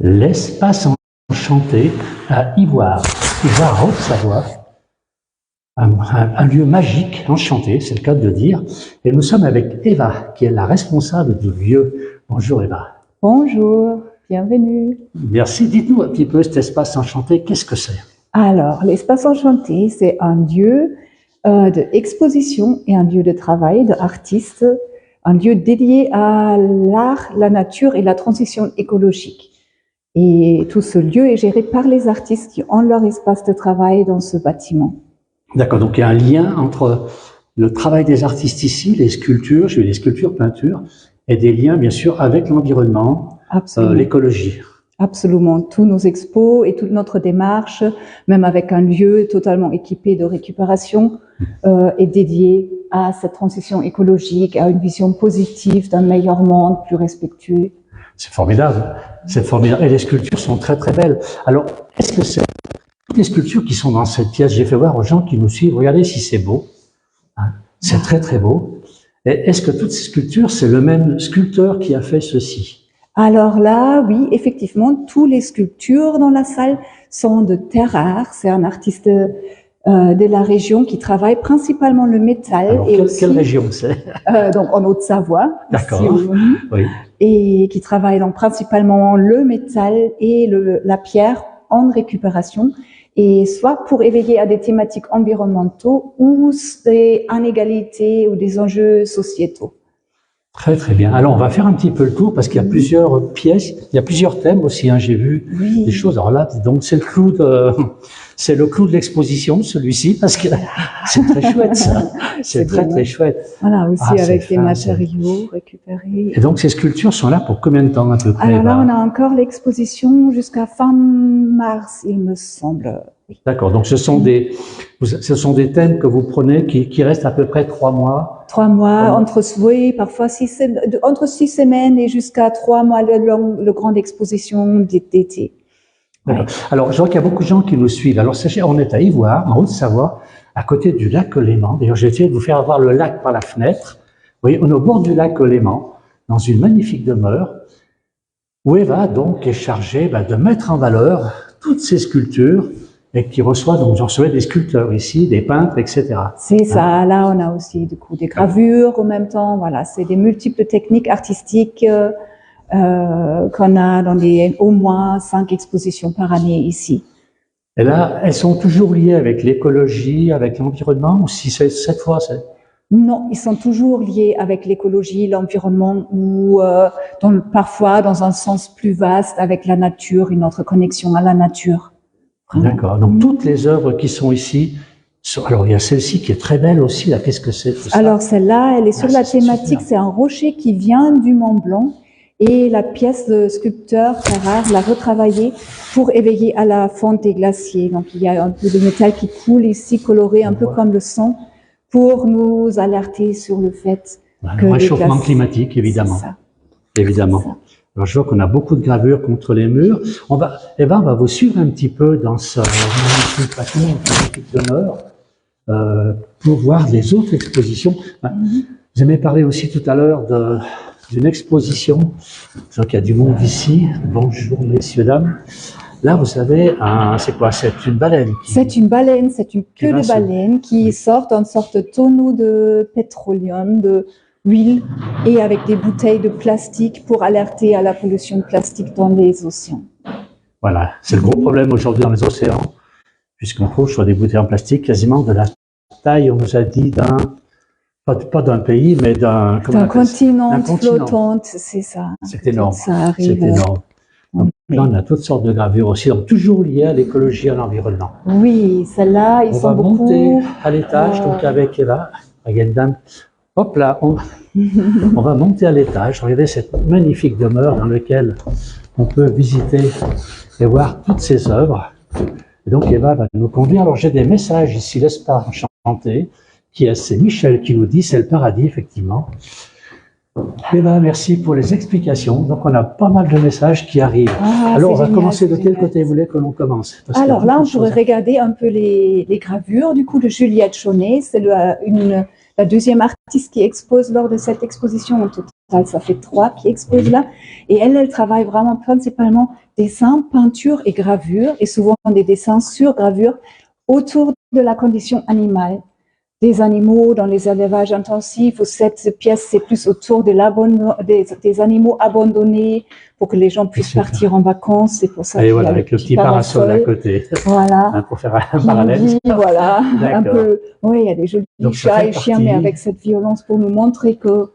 L'espace enchanté à Ivoire, en Haute-Savoie, un lieu magique, enchanté, c'est le cas de le dire. Et nous sommes avec Eva, qui est la responsable du lieu. Bonjour Eva. Bonjour, bienvenue. Merci. Dites-nous un petit peu cet espace enchanté, qu'est-ce que c'est? Alors, l'espace enchanté, c'est un lieu d'exposition et un lieu de travail d'artistes, un lieu dédié à l'art, la nature et la transition écologique. Et tout ce lieu est géré par les artistes qui ont leur espace de travail dans ce bâtiment. D'accord, donc il y a un lien entre le travail des artistes ici, les sculptures, j'ai vu les sculptures, peintures, et des liens bien sûr avec l'environnement, l'écologie. Absolument, tous nos expos et toute notre démarche, même avec un lieu totalement équipé de récupération, est dédié à cette transition écologique, à une vision positive d'un meilleur monde plus respectueux. C'est formidable, c'est formidable. Et les sculptures sont très très belles. Alors, est-ce que c'est toutes les sculptures qui sont dans cette pièce? J'ai fait voir aux gens qui nous suivent, regardez si c'est beau. C'est très très beau. Et est-ce que toutes ces sculptures, c'est le même sculpteur qui a fait ceci? Alors là, oui, effectivement, toutes les sculptures dans la salle sont de terre rare. C'est un artiste de la région qui travaille principalement le métal. Alors, quelle région c'est? Donc en Haute-Savoie. D'accord, oui. Et qui travaille donc principalement le métal et la pierre en récupération, et soit pour éveiller à des thématiques environnementaux ou des inégalités ou des enjeux sociétaux. Très très bien. Alors on va faire un petit peu le tour parce qu'il y a plusieurs pièces, il y a plusieurs thèmes aussi. J'ai vu des choses. Alors là, donc c'est le clou de l'exposition, celui-ci, parce que c'est très chouette ça. C'est très très chouette. Voilà, aussi avec des matériaux récupérés. Et donc ces sculptures sont là pour combien de temps à peu près? Alors là, on a encore l'exposition jusqu'à fin mars, il me semble. Oui. D'accord. Donc ce sont des thèmes que vous prenez qui restent à peu près 3 mois. 3 mois, parfois entre 6 semaines et jusqu'à 3 mois le grande exposition d'été. D'accord. Ouais. Alors, je vois qu'il y a beaucoup de gens qui nous suivent. Alors, sachez, on est à Ivoire, en Haute-Savoie, à côté du lac Léman. D'ailleurs, j'ai essayé de vous faire voir le lac par la fenêtre. Vous voyez, on est au bord du lac Léman, dans une magnifique demeure, où Eva, donc, est chargée de mettre en valeur toutes ces sculptures et qui reçoit, donc, j'en recevais des sculpteurs ici, des peintres, etc. C'est ça. Là, on a aussi, du coup, des gravures en même temps. Voilà, c'est des multiples techniques artistiques qu'on a dans au moins 5 expositions par année ici. Et là, elles sont toujours liées avec l'écologie, avec l'environnement, ou si cette fois c'est... Non, ils sont toujours liés avec l'écologie, l'environnement, ou parfois dans un sens plus vaste avec la nature, une autre connexion à la nature. D'accord. Donc toutes les œuvres qui sont ici, alors il y a celle-ci qui est très belle aussi. Là, qu'est-ce que c'est tout ça? Alors celle-là, elle est sur la thématique. C'est un rocher qui vient du Mont Blanc. Et la pièce de sculpteur Carrare l'a retravaillée pour éveiller à la fonte des glaciers. Donc il y a un peu de métal qui coule ici, coloré un peu comme le sang, pour nous alerter sur le fait que le réchauffement climatique, évidemment. Ça. Évidemment. Ça. Alors je vois qu'on a beaucoup de gravures contre les murs. Eva, on va vous suivre un petit peu dans ce magnifique bâtiment, magnifique demeure, pour voir les autres expositions. Vous avez parlé aussi tout à l'heure d'une exposition. Je vois qu'il y a du monde ici. Bonjour messieurs, dames. Là, vous savez, c'est quoi? C'est une baleine. C'est une baleine, c'est une queue de baleine qui sort dans une sorte de tonneau de pétroleum, de huile, et avec des bouteilles de plastique pour alerter à la pollution de plastique dans les océans. Voilà, c'est le gros problème aujourd'hui dans les océans, puisqu'on trouve sur des bouteilles en plastique quasiment de la taille, on nous a dit, pas d'un pays, mais d'un continent flottant, c'est ça. C'est énorme. Ça arrive. C'est énorme. Donc, là, on a toutes sortes de gravures aussi, donc toujours liées à l'écologie et à l'environnement. Oui, celles-là, ils sont beaucoup... On va monter à l'étage, donc avec Eva, dame. Hop là, on va monter à l'étage. Regardez cette magnifique demeure dans laquelle on peut visiter et voir toutes ces œuvres. Et donc Eva va nous conduire. Alors j'ai des messages ici, l'espace enchanté, c'est Michel qui nous dit, c'est le paradis, effectivement. Eva, merci pour les explications. Donc on a pas mal de messages qui arrivent. Alors on va commencer de quel côté vous voulez que l'on commence? Alors là, on pourrait regarder un peu les gravures du coup de Juliette Chaunet. C'est la deuxième artiste qui expose lors de cette exposition. En total, ça fait 3 qui exposent là. Et elle travaille vraiment principalement dessin, peinture et gravure, et souvent des dessins sur gravure autour de la condition animale. Des animaux dans les élevages intensifs, ou cette pièce, c'est plus autour des animaux abandonnés pour que les gens puissent partir en vacances. C'est pour ça et voilà, avec le petit parasol à côté. Voilà. Hein, pour faire un parallèle. Voilà. Un peu. Oui, il y a des jolis chats et chiens, mais avec cette violence pour nous montrer que.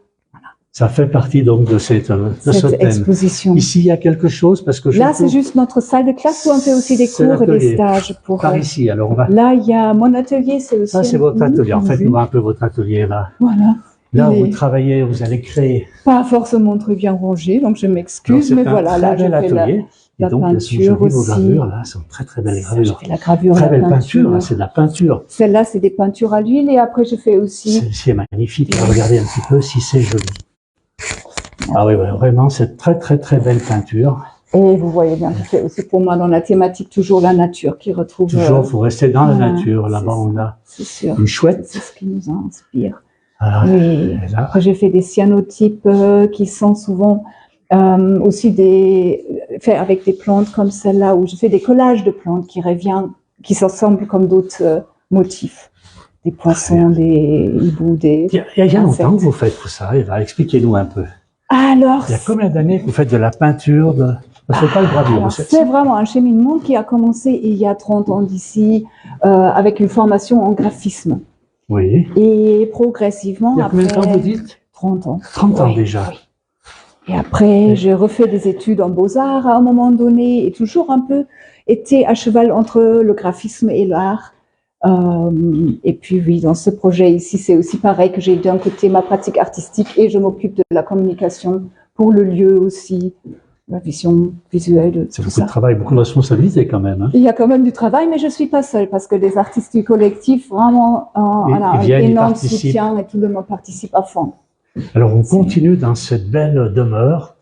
Ça fait partie donc de ce thème. Exposition. Ici, il y a quelque chose parce que là, c'est juste notre salle de classe où on fait aussi des cours et des stages. Par ici, alors on va. Là, il y a mon atelier, c'est aussi. Ça, c'est votre atelier. En fait, nous voit un peu votre atelier là. Voilà. Là, vous travaillez, vous allez créer. Pas forcément très bien rangé, donc je m'excuse, mais voilà, là, je fais la peinture aussi. Vos gravures là sont très très belles gravures. Je fais la gravure, très belle peinture, c'est de la peinture. Celle-là, c'est des peintures à l'huile, et après, je fais aussi. Celle-ci est magnifique. Regardez un petit peu si c'est joli. Ah oui, vraiment, c'est très très très belle peinture. Et vous voyez bien que c'est aussi pour moi dans la thématique toujours la nature qui retrouve. Toujours, il faut rester dans la nature. Là-bas, on a une chouette. C'est ce qui nous inspire. Alors, oui. Après, j'ai fait des cyanotypes qui sont souvent aussi faits avec des plantes comme celle-là, où je fais des collages de plantes qui s'assemblent comme d'autres motifs. Des poissons, des hiboux, des. Il y a longtemps que vous faites tout ça, Eva, expliquez-nous un peu. Alors, il y a combien d'années que vous faites de la peinture pas le gravure. C'est vraiment un cheminement qui a commencé il y a 30 ans d'ici, avec une formation en graphisme. Oui. Et progressivement, il y a combien de temps vous dites? 30 ans. 30 ans déjà. Oui. Et après, j'ai refait des études en beaux-arts à un moment donné, et toujours un peu été à cheval entre le graphisme et l'art. Et puis oui, dans ce projet ici, c'est aussi pareil que j'ai d'un côté ma pratique artistique et je m'occupe de la communication pour le lieu aussi, la vision visuelle de tout ça. C'est beaucoup de travail, beaucoup de responsabilité quand même. Hein. Il y a quand même du travail, mais je ne suis pas seule parce que les artistes du collectif, vraiment, on a un énorme soutien et tout le monde participe à fond. Alors on continue dans cette belle demeure.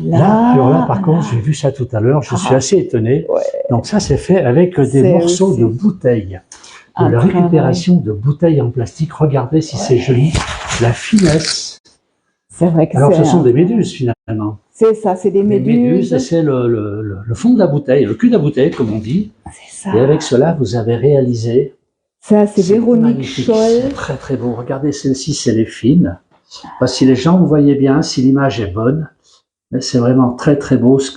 Là, par contre, j'ai vu ça tout à l'heure, je suis assez étonné. Ouais. Donc ça, c'est fait avec des morceaux aussi de bouteilles. De la récupération de bouteilles en plastique. Regardez si c'est joli. La finesse. C'est vrai que alors, ce sont des méduses, finalement. C'est ça, c'est des méduses. C'est le fond de la bouteille, le cul de la bouteille, comme on dit. C'est ça. Et avec cela, vous avez réalisé. Ça, c'est Véronique Scholl. C'est très, très beau. Regardez, celle-ci, c'est les fines. Parce que si les gens, vous voyez bien, si l'image est bonne, c'est vraiment très, très beau ce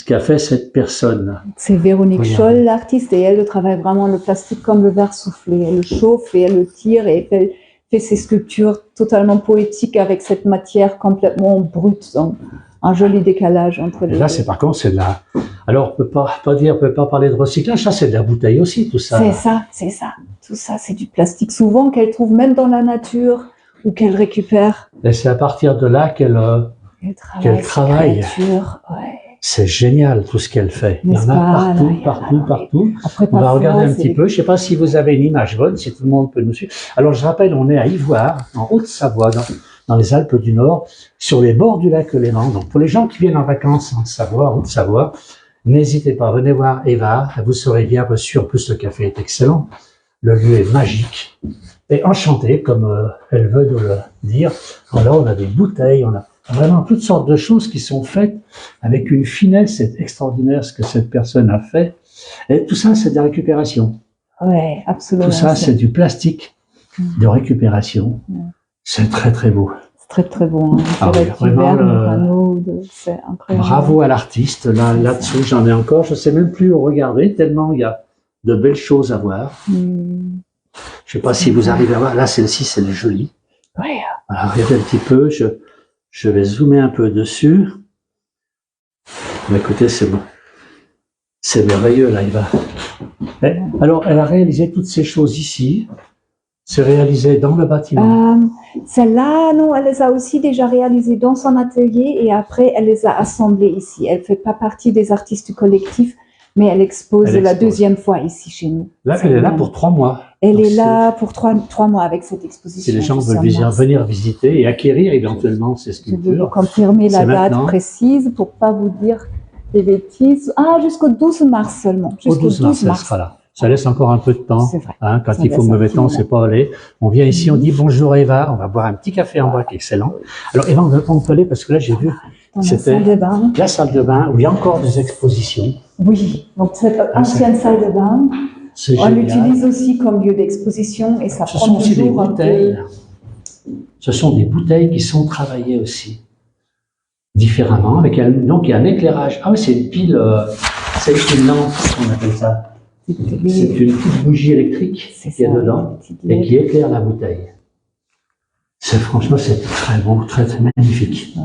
qu'a fait cette personne. C'est Véronique Scholl, l'artiste, et elle travaille vraiment le plastique comme le verre soufflé. Elle le chauffe et elle le tire et elle fait ses sculptures totalement poétiques avec cette matière complètement brute. Donc, un joli décalage entre les deux. Là, par contre, c'est de la. Alors, on peut pas parler de recyclage. Ça, c'est de la bouteille aussi, tout ça. C'est ça. Tout ça, c'est du plastique. Souvent, qu'elle trouve même dans la nature ou qu'elle récupère. Et c'est à partir de là qu'elle travaille. Ouais. C'est génial tout ce qu'elle fait. Il y en a partout. Après, on va regarder un petit peu. Je ne sais pas si vous avez une image bonne, si tout le monde peut nous suivre. Alors, je rappelle, on est à Ivoire, en Haute-Savoie, dans les Alpes du Nord, sur les bords du lac Léman. Donc, pour les gens qui viennent en vacances en Savoie, Haute-Savoie, n'hésitez pas, venez voir Eva. Vous serez bien reçus. En plus, le café est excellent. Le lieu est magique et enchanté, comme elle veut nous le dire. Alors là, on a des bouteilles, on a vraiment toutes sortes de choses qui sont faites avec une finesse. C'est extraordinaire ce que cette personne a fait. Et tout ça, c'est de la récupération. Oui, absolument. Tout ça, c'est du plastique de récupération. C'est très, très beau. C'est très, très beau. Hein. Ah oui, vraiment, c'est incroyable. Bravo à l'artiste. Là-dessous, j'en ai encore. Je ne sais même plus où regarder, tellement il y a de belles choses à voir. Je ne sais pas si vous arrivez à voir. Là, celle-ci, c'est jolie. Oui. Alors, regardez un petit peu. Je vais zoomer un peu dessus. Mais écoutez, c'est bon. C'est merveilleux, là, il va. Alors, elle a réalisé toutes ces choses ici. C'est réalisé dans le bâtiment. Celle-là, non, elle les a aussi déjà réalisées dans son atelier et après, elle les a assemblées ici. Elle ne fait pas partie des artistes du collectif, mais elle expose la deuxième fois ici chez nous. Là, elle est là pour 3 mois. Elle est là pour 3 mois avec cette exposition. Si les gens veulent venir visiter et acquérir éventuellement ces sculptures. Je vais vous confirmer la date précise pour ne pas vous dire des bêtises. Ah, jusqu'au 12 mars seulement. Jusqu'au 12 mars, elle sera là. Ça laisse encore un peu de temps. C'est vrai. Hein, quand Ça il faut laisse un mauvais petit temps, moment. c'est pas aller. On vient ici, on dit bonjour Eva, on va boire un petit café en bas qui est excellent. Alors Eva, on peut aller parce que là j'ai vu, Dans la c'était salle de bain. la salle de bain où il y a encore des expositions. Oui, donc cette ancienne salle de bain, C'est on génial. l'utilise aussi comme lieu d'exposition et ça Ce prend sont aussi des toujours un bouteilles. peu... Ce sont des bouteilles qui sont travaillées aussi différemment. Donc il y a un éclairage. Ah oui, c'est une pile, c'est une lampe, on appelle ça. C'est une petite bougie électrique C'est qui est ça, dedans une petite et LED. qui éclaire la bouteille. Franchement, c'est très beau, très, très magnifique.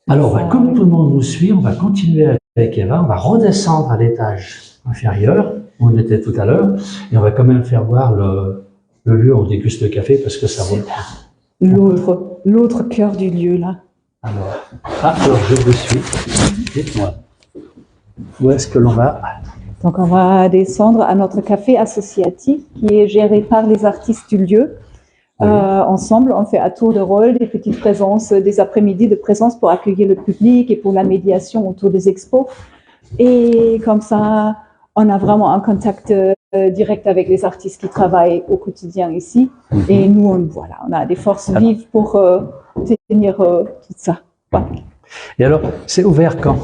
Alors, Ça, comme oui. tout le monde nous suit, on va continuer avec Eva. On va redescendre à l'étage inférieur où on était tout à l'heure et on va quand même faire voir le lieu où on déguste le café parce que ça vaut le coup. L'autre cœur du lieu, là. Alors je vous suis. Dites-moi, où est-ce que l'on va? Donc, on va descendre à notre café associatif qui est géré par les artistes du lieu. Oui. Ensemble, on fait à tour de rôle des petites présences, des après-midi de présence pour accueillir le public et pour la médiation autour des expos. Et comme ça, on a vraiment un contact direct avec les artistes qui travaillent au quotidien ici. Et nous, on a des forces vives pour tenir tout ça. Voilà. Et alors, c'est ouvert quand?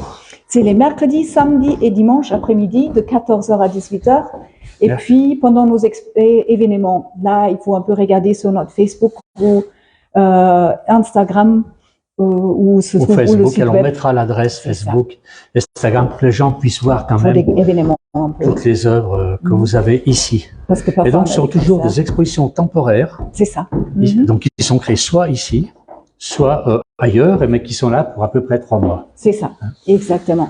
C'est les mercredis, samedis et dimanches après-midi de 14h à 18h. Et Merci. puis, pendant nos événements, là, il faut un peu regarder sur notre Facebook ou Instagram où se Au trouve où le Facebook, site alors on web mettra l'adresse C'est ça. Facebook, Instagram, pour que les gens puissent voir quand pour les même événements. Un peu. toutes les œuvres que vous avez ici. Parce que parfois, Et donc, on ce a sont des toujours concerts. des expositions temporaires. C'est ça. Donc, ils sont créés soit ici, soit ailleurs, mais qui sont là pour à peu près 3 mois. C'est ça, exactement.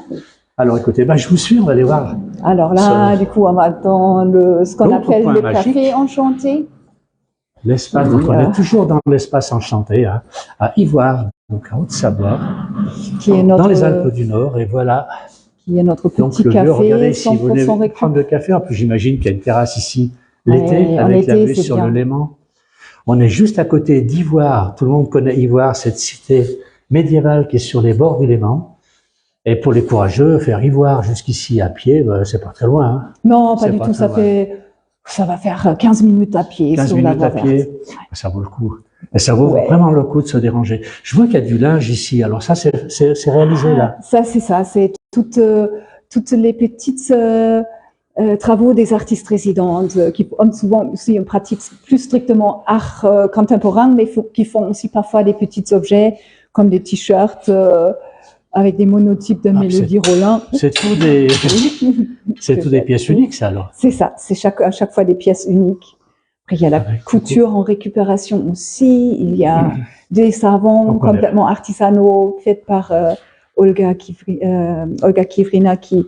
Alors, écoutez, je vous suis, on va aller voir. Alors là, du coup, on va dans ce qu'on L'autre appelle point le magique. café enchanté. L'espace, donc on est toujours dans l'espace enchanté, hein, à Ivoire, donc en Haute-Savoie, Qui est notre, dans les Alpes du Nord, et voilà. qui est notre Donc petit le lieu, regardez café ici, vous 100% venez récup. prendre le café, en plus j'imagine qu'il y a une terrasse ici Ouais, l'été, en avec la été, vue c'est sur bien. le Léman. On est juste à côté d'Ivoire, tout le monde connaît Ivoire, cette cité médiévale qui est sur les bords du Léman. Et pour les courageux, faire Ivoire jusqu'ici à pied, c'est pas très loin. Hein. Non, pas C'est du pas tout. très Ça va faire 15 minutes à pied 15 sur la minutes à voie pied, verte. ça vaut le coup. Et ça vaut Ouais. vraiment le coup de se déranger. Je vois qu'il y a du linge ici. Alors ça, c'est réalisé là. Ça, c'est ça. C'est toutes les petites travaux des artistes résidentes qui ont souvent aussi une pratique plus strictement art contemporain, mais qui font aussi parfois des petits objets comme des t-shirts avec des monotypes de Mélodie Rollin. C'est tout des pièces uniques, ça alors. C'est ça. C'est à chaque fois des pièces uniques. Après, il y a la couture en récupération aussi. Il y a des savons complètement artisanaux faits par Olga Kivrina qui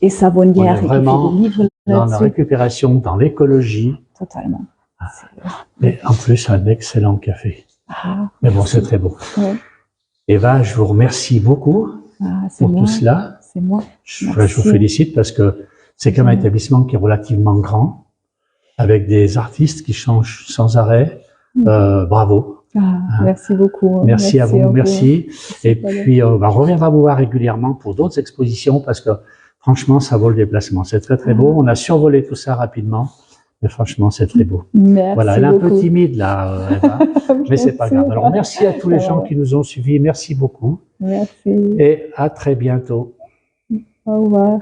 est savonnière et qui fait des livres dans la récupération, dans l'écologie. Totalement. Et en plus, un excellent café. Ah, mais bon, c'est très beau. Ouais. Eva, je vous remercie beaucoup pour tout cela. C'est moi. Je vous félicite parce que c'est comme un établissement qui est relativement grand, avec des artistes qui changent sans arrêt. Bravo. Merci beaucoup. Merci à vous, merci. Et puis, on reviendra vous voir régulièrement pour d'autres expositions parce que franchement, ça vaut le déplacement. C'est très, très beau. On a survolé tout ça rapidement, mais franchement, c'est très beau. Merci voilà, elle est beaucoup. un peu timide là, Eva, mais c'est pas grave. Alors, merci à tous les gens qui nous ont suivis. Merci beaucoup. Merci. Et à très bientôt. Au revoir.